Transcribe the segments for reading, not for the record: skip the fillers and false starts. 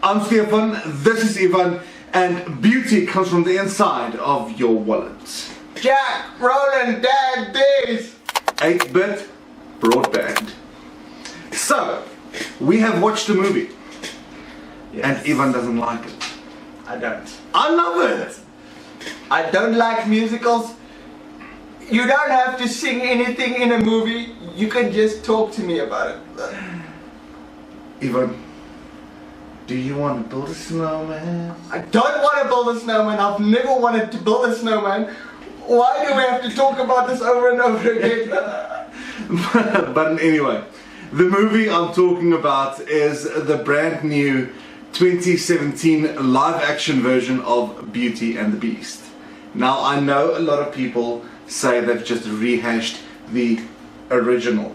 I'm Stefan, this is Ivan, and beauty comes from the inside of your wallet. Jack, Roland, Dad, this! 8-bit broadband. So, we have watched the movie, and Ivan doesn't like it. I don't. I love it! I don't like musicals. You don't have to sing anything in a movie, you can just talk to me about it. Ivan, do you want to build a snowman? I don't want to build a snowman. I've never wanted to build a snowman. Why do we have to talk about this over and over again? But anyway, the movie I'm talking about is the brand new 2017 live action version of Beauty and the Beast. Now, I know a lot of people say they've just rehashed the original.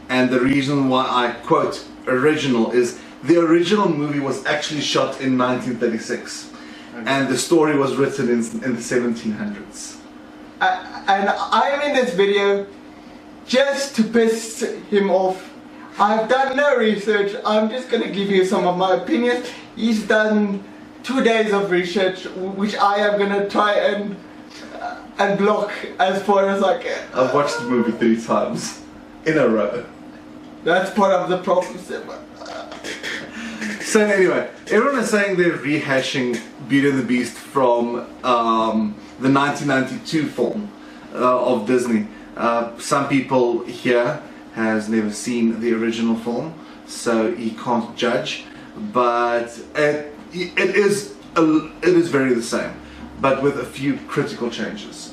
And the reason why I quote original is the original movie was actually shot in 1936, and the story was written in the 1700s. And I'm in this video just to piss him off. I've done no research, I'm just going to give you some of my opinions. He's done 2 days of research, which I am going to try and block as far as I can. I've watched the movie 3 times in a row. That's part of the problem, Simba. So anyway, everyone is saying they're rehashing Beauty and the Beast from the 1992 film of Disney. Some people here has never seen the original film, so he can't judge. But it is very the same, but with a few critical changes.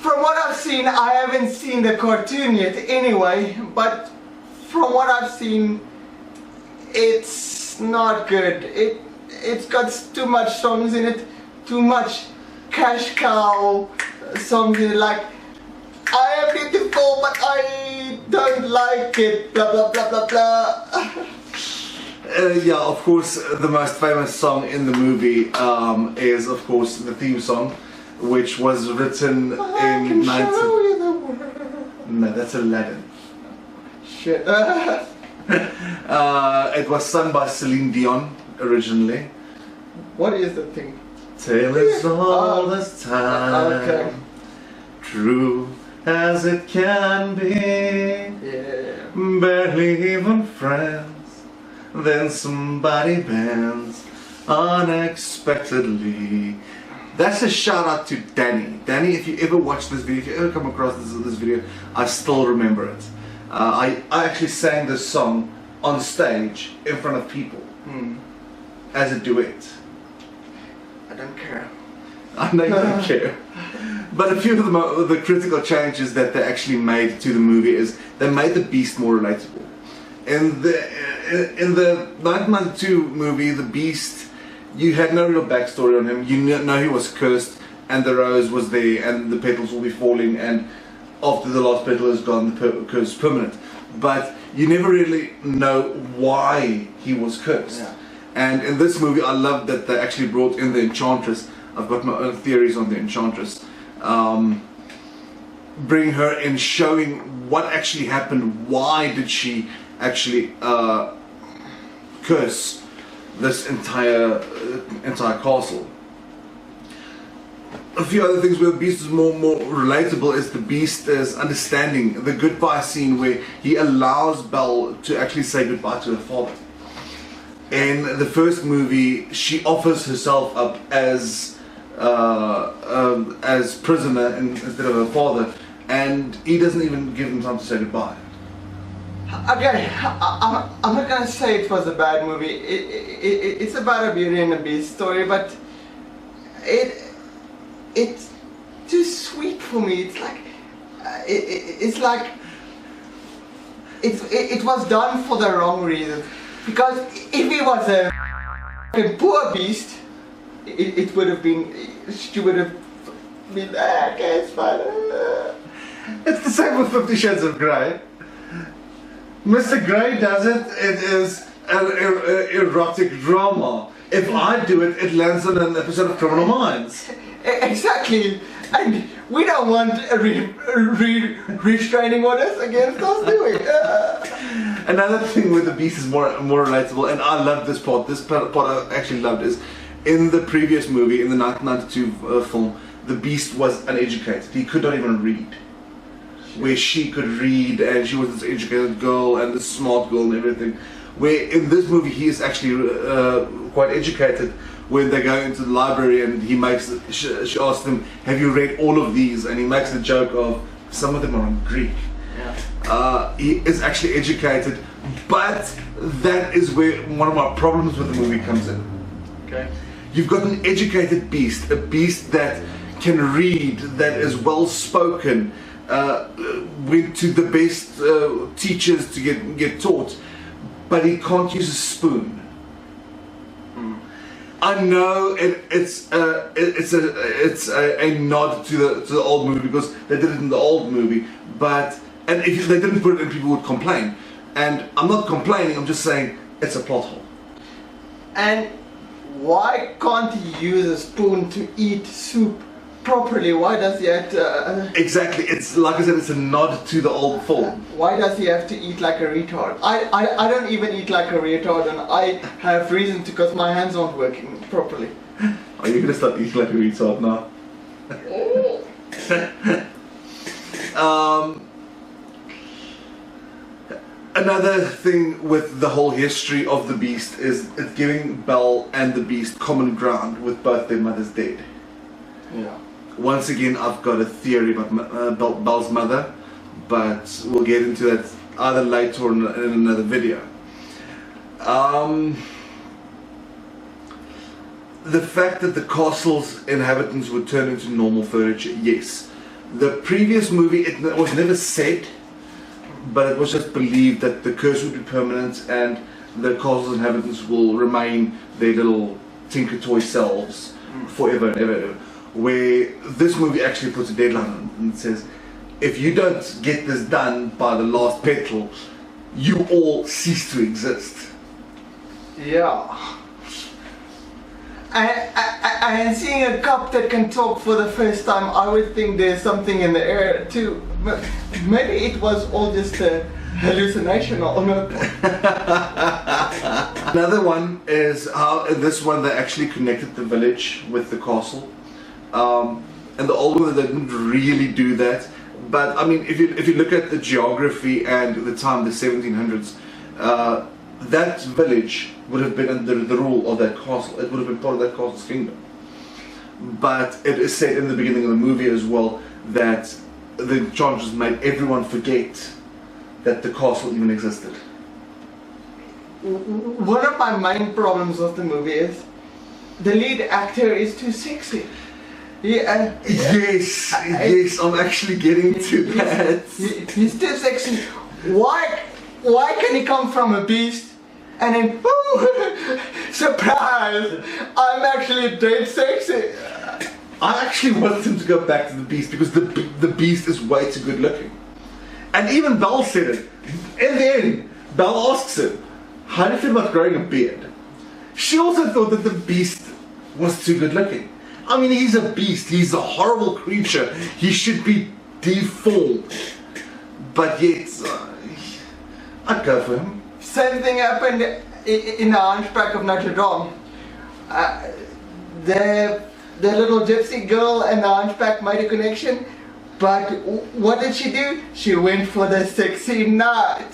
From what I've seen, I haven't seen the cartoon yet anyway, but from what I've seen, it's not good. It's got too much songs in it, too much cash cow songs in it, like I am beautiful but I don't like it, blah blah blah blah blah. Yeah, of course, the most famous song in the movie is of course the theme song, which was written in 19... No, that's Aladdin. Shit. It was sung by Celine Dion originally. What is the thing? Tale is all this time, okay. True as it can be. Yeah. Barely even friends, then somebody bends unexpectedly. That's a shout out to Danny. Danny, if you ever watch this video, if you ever come across this video, I still remember it. I actually sang this song on stage in front of people as a duet. I don't care. I know you don't care. But a few of the critical changes that they actually made to the movie is they made the Beast more relatable. In the 1992 movie, the Beast, you had no real backstory on him. You know he was cursed, and the rose was there, and the petals will be falling, and after the last petal is gone, the curse is permanent. But you never really know why he was cursed. Yeah. And in this movie, I love that they actually brought in the Enchantress. I've got my own theories on the Enchantress. Bring her in, showing what actually happened. Why did she actually curse this entire castle? A few other things where the Beast is more relatable is the Beast is understanding. The goodbye scene where he allows Belle to actually say goodbye to her father. In the first movie, she offers herself up as prisoner instead of her father, and he doesn't even give him time to say goodbye. Okay, I'm not gonna say it was a bad movie. It's about a Beauty and the Beast story, but it's too sweet for me. It's like it was done for the wrong reason. Because if he was a poor beast, it would have been. She would have been. Okay, it's fine. It's the same with 50 Shades of Grey. Mr. Grey does it. It is an erotic drama. If I do it, it lands on an episode of Criminal Minds. Exactly. And we don't want restraining orders against us, do we? Another thing where the Beast is more relatable, and I love this part. This part I actually loved is in the previous movie, in the 1992 film, the Beast was uneducated. He could not even read. Where she could read, and she was this educated girl and this smart girl and everything. Where in this movie he is actually quite educated. When they go into the library and she asks them, "Have you read all of these?" And he makes the joke of some of them are in Greek. Yeah. He is actually educated, but that is where one of my problems with the movie comes in. Okay. You've got an educated Beast, a Beast that can read, that is well spoken. Went to the best teachers to get taught, but he can't use a spoon. I know it's a nod to the old movie because they did it in the old movie, and if they didn't put it in, people would complain. And I'm not complaining. I'm just saying it's a plot hole. And why can't he use a spoon to eat soup properly? Why does he have to... Exactly, it's like I said, it's a nod to the old film. Why does he have to eat like a retard? I don't even eat like a retard, and I have reason to, because my hands aren't working properly. Are you going to start eating like a retard now? Another thing with the whole history of the Beast is it's giving Belle and the Beast common ground with both their mothers dead. Yeah. Once again, I've got a theory about Belle's mother, but we'll get into that either later or in another video. The fact that the castle's inhabitants would turn into normal furniture, yes. The previous movie, it was never said, but it was just believed that the curse would be permanent and the castle's inhabitants will remain their little tinker toy selves forever and ever. Where this movie actually puts a deadline on it and says, if you don't get this done by the last petal, you all cease to exist. Yeah. And seeing a cup that can talk for the first time, I would think there's something in the air too. Maybe it was all just a hallucination or no. Another one is how in this one they actually connected the village with the castle. And the old one, they didn't really do that. But I mean, if you look at the geography and the time, the 1700s, that village would have been under the rule of that castle. It would have been part of that castle's kingdom. But it is said in the beginning of the movie as well that the Enchantress made everyone forget that the castle even existed. One of my main problems with the movie is the lead actor is too sexy. Yes, I'm actually getting to that. He's too sexy. Why can he come from a beast and then, ooh, surprise, I'm actually dead sexy? I actually wanted him to go back to the Beast because the Beast is way too good looking. And even Belle said it. In the end, Belle asks him, how do you feel about growing a beard? She also thought that the Beast was too good looking. I mean, he's a beast, he's a horrible creature, he should be deformed. But yet, I'd go for him. Same thing happened in the Hunchback of Notre Dame. The little gypsy girl and the Hunchback made a connection, but what did she do? She went for the sexy knight.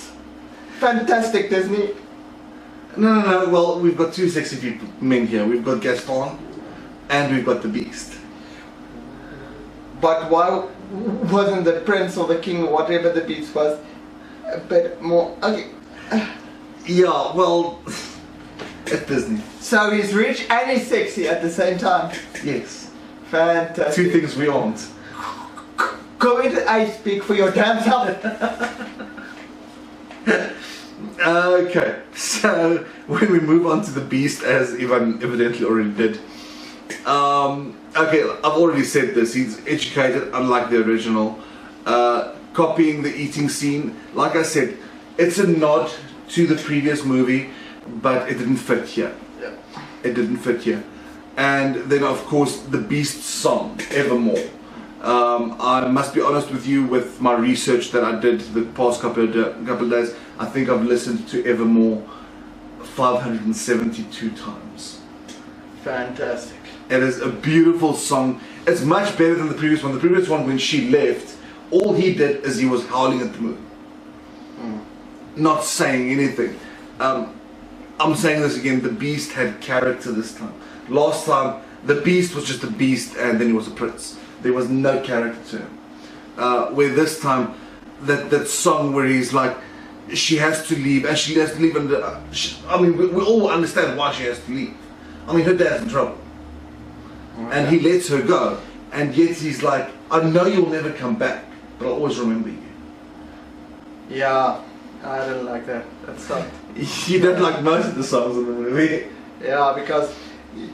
Fantastic, Disney. No, well, we've got two sexy men here. We've got Gaston and we've got the Beast. But why wasn't the prince or the king or whatever the Beast was a bit more... Okay. Yeah, well, at Disney. So he's rich and he's sexy at the same time. Yes. Fantastic. Two things we aren't. Go into I speak for your damn self. Okay, so when we move on to the Beast, as Ivan evidently already did. Okay, I've already said this. He's educated, unlike the original. Copying the eating scene, like I said, it's a nod to the previous movie, but it didn't fit here. Yeah. It didn't fit here. And then, of course, the Beast song, Evermore. I must be honest with you, with my research that I did the past couple of days, I think I've listened to Evermore 572 times. Fantastic. It is a beautiful song. It's much better than the previous one. The previous one, when she left, all he did is he was howling at the moon. Not saying anything. I'm saying this again, the Beast had character this time. Last time, the Beast was just a beast and then he was a prince. There was no character to him. Where this time, that song where he's like, she has to leave, and she has to leave, and I mean, we all understand why she has to leave. I mean, her dad's in trouble. Okay. And he lets her go, and yet he's like, I know you'll never come back, but I'll always remember you. Yeah, I didn't like that. That sucked. You don't like most of the songs in the movie. Yeah, because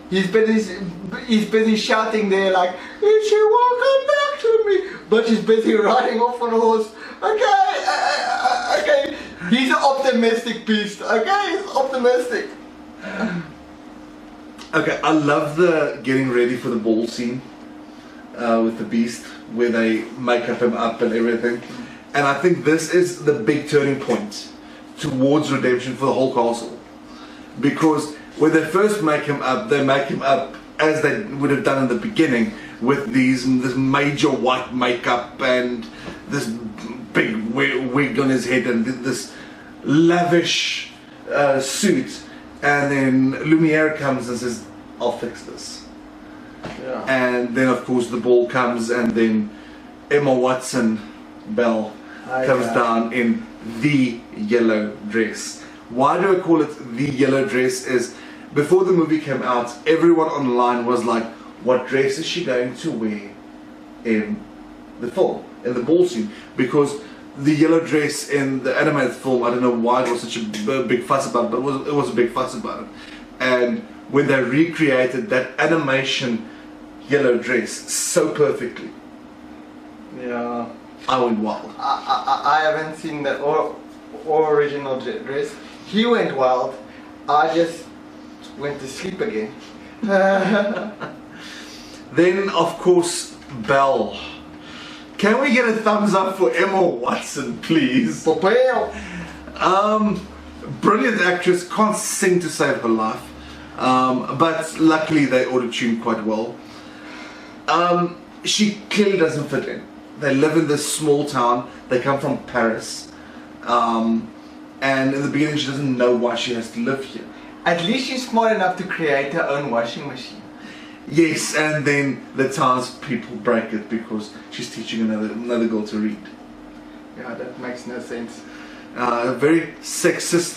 he's busy shouting there like, she won't come back to me, but she's busy riding off on a horse. Okay, he's an optimistic beast. Okay, he's optimistic. Okay, I love the getting ready for the ball scene with the Beast, where they make him up and everything. And I think this is the big turning point towards redemption for the whole castle. Because when they first make him up, they make him up as they would have done in the beginning, with this major white makeup and this big wig on his head and this lavish suit. And then Lumiere comes and says, I'll fix this. Yeah. And then of course the ball comes, and then Emma Watson, Belle, comes down in the yellow dress. Why do I call it the yellow dress? Is before the movie came out, everyone online was like, what dress is she going to wear in the film, in the ball scene? Because the yellow dress in the animated film, I don't know why it was such a big fuss about it, but it was a big fuss about it. And when they recreated that animation yellow dress so perfectly, yeah, I went wild. I haven't seen the original dress. He went wild. I just went to sleep again. Then of course Belle. Can we get a thumbs up for Emma Watson, please? Brilliant actress, can't sing to save her life, but luckily they auto-tuned quite well. She clearly doesn't fit in. They live in this small town, they come from Paris, and in the beginning she doesn't know why she has to live here. At least she's smart enough to create her own washing machine. Yes, and then the townspeople break it because she's teaching another girl to read. Yeah, that makes no sense. Very sexist,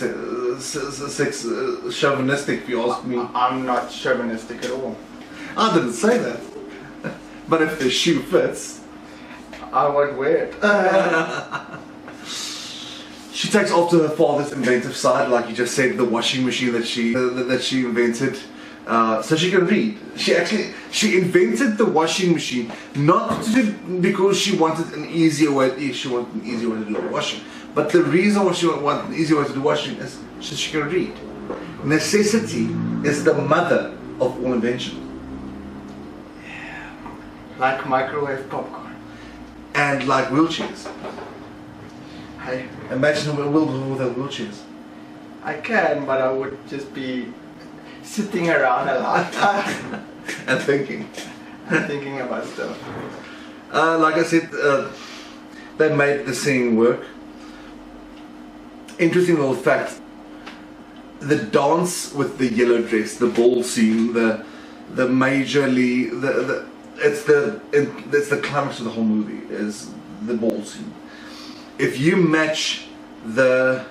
chauvinistic, if you ask me. I'm not chauvinistic at all. I didn't say that. But if the shoe fits, I won't wear it. She takes after her father's inventive side, like you just said, the washing machine that she invented. So she can read. She invented the washing machine not because she wanted an easier way. She wanted an easier way to do the washing, but the reason why she wanted an easier way to do washing is so she can read. Necessity is the mother of all invention. Yeah. Like microwave popcorn. And like wheelchairs. Hey. Imagine a world without wheelchairs. I can, but I would just be sitting around a lot. And thinking. And thinking about stuff. Like I said, they made the singing work. Interesting little fact. The dance with the yellow dress, the ball scene, the majorly, it's the climax of the whole movie, is the ball scene. If you match the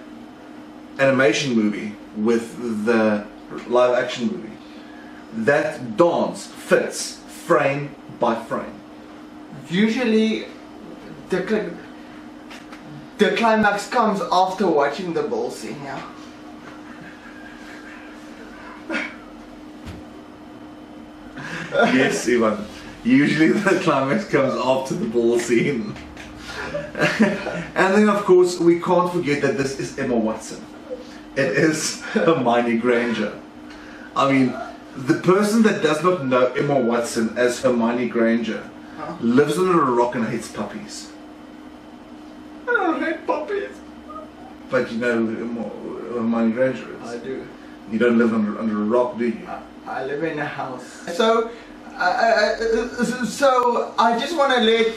animation movie with the live action movie, that dance fits frame by frame. Usually the climax comes after watching the ball scene, yeah. Yes, Ivan. Usually the climax comes after the ball scene. And then of course we can't forget that this is Emma Watson. It is Hermione Granger. I mean, the person that does not know Emma Watson as Hermione Granger lives under a rock and hates puppies. I don't hate puppies. But you know money graduates. I do. You don't live under a rock, do you? I live in a house. So I just want to let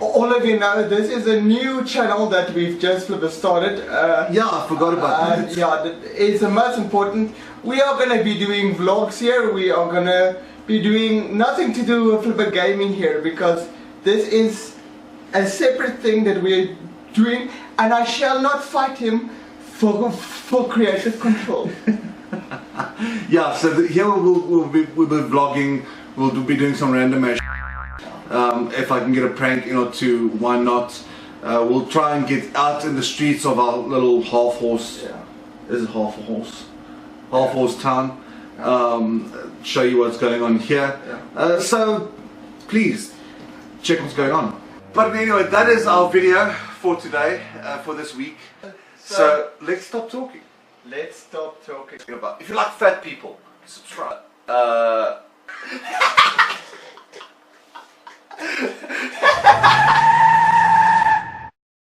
all of you know this is a new channel that we've just started. Yeah, I forgot about that. Yeah, it's the most important. We are going to be doing vlogs here. We are going to be doing nothing to do with Flipper Gaming here, because this is a separate thing that we're doing, and I shall not fight him for creative control. Yeah, so here we'll be vlogging. We'll be doing some random if I can get a prank in or two, why not? We'll try and get out in the streets of our little half horse. Yeah. Is it half a horse? Half horse town. Show you what's going on here. Yeah. So please check what's going on. But anyway, that is our video for today, for this week. So let's stop talking. Let's stop talking. If you like fat people, subscribe.